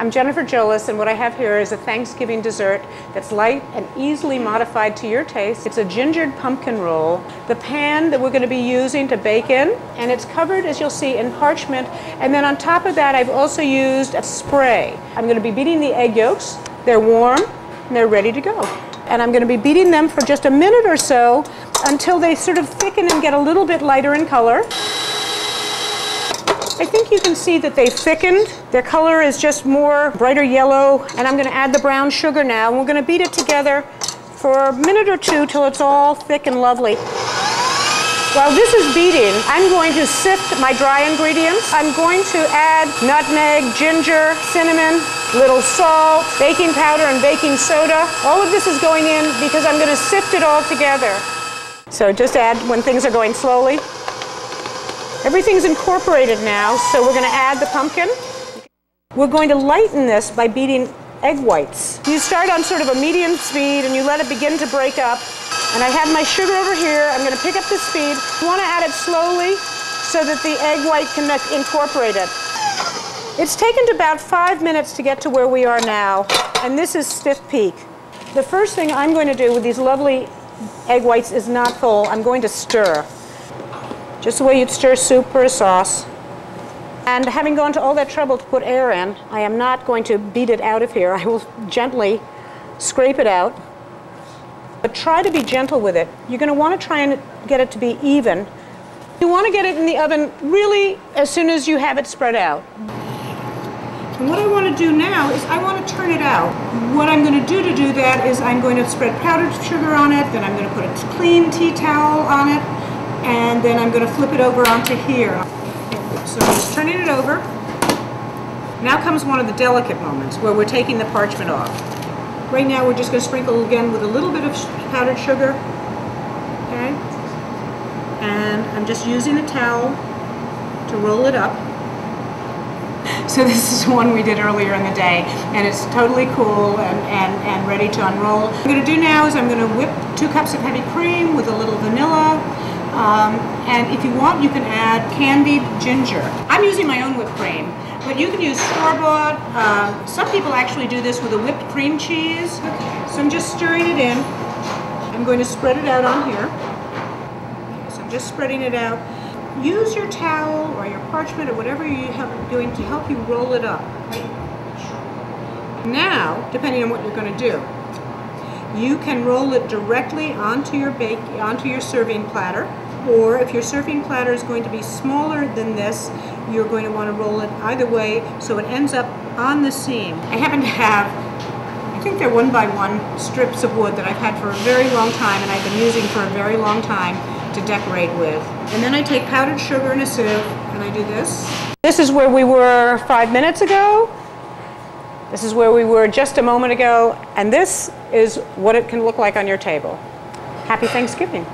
I'm Jennifer Jolis, and what I have here is a Thanksgiving dessert that's light and easily modified to your taste. It's a gingered pumpkin roll. The pan that we're going to be using to bake in, and it's covered, as you'll see, in parchment. And then on top of that, I've also used a spray. I'm going to be beating the egg yolks. They're warm, and they're ready to go. And I'm going to be beating them for just a minute or so until they sort of thicken and get a little bit lighter in color. I think you can see that they've thickened. Their color is just more brighter yellow. And I'm going to add the brown sugar now. And we're going to beat it together for a minute or two till it's all thick and lovely. While this is beating, I'm going to sift my dry ingredients. I'm going to add nutmeg, ginger, cinnamon, little salt, baking powder, and baking soda. All of this is going in because I'm going to sift it all together. So just add when things are going slowly. Everything's incorporated now, so we're going to add the pumpkin. We're going to lighten this by beating egg whites. You start on sort of a medium speed and you let it begin to break up. And I have my sugar over here. I'm going to pick up the speed. You want to add it slowly so that the egg white can incorporate it. It's taken about 5 minutes to get to where we are now, and this is stiff peak. The first thing I'm going to do with these lovely egg whites is not full. I'm going to stir. Just the way you'd stir soup or a sauce. And having gone to all that trouble to put air in, I am not going to beat it out of here. I will gently scrape it out. But try to be gentle with it. You're going to want to try and get it to be even. You want to get it in the oven really as soon as you have it spread out. And what I want to do now is I want to turn it out. What I'm going to do that is I'm going to spread powdered sugar on it, then I'm going to put a clean tea towel on it, and then I'm going to flip it over onto here. So I'm just turning it over. Now comes one of the delicate moments where we're taking the parchment off. Right now we're just going to sprinkle again with a little bit of powdered sugar. Okay? And I'm just using a towel to roll it up. So this is one we did earlier in the day, and it's totally cool and ready to unroll. What I'm going to do now is I'm going to whip 2 cups of heavy cream with a little vanilla. And if you want, you can add candied ginger. I'm using my own whipped cream, but you can use store-bought. Some people actually do this with a whipped cream cheese. Okay, so I'm just stirring it in. I'm going to spread it out on here. Okay, so I'm just spreading it out. Use your towel or your parchment or whatever you're doing to help you roll it up. Now, depending on what you're going to do, you can roll it directly onto your serving platter, or if your serving platter is going to be smaller than this, you're going to want to roll it either way so it ends up on the seam. I happen to have, I think they're 1x1 strips of wood that I've had for a very long time and I've been using for a very long time to decorate with. And then I take powdered sugar in a sieve and I do this. This is where we were 5 minutes ago. This is where we were just a moment ago, and this is what it can look like on your table. Happy Thanksgiving.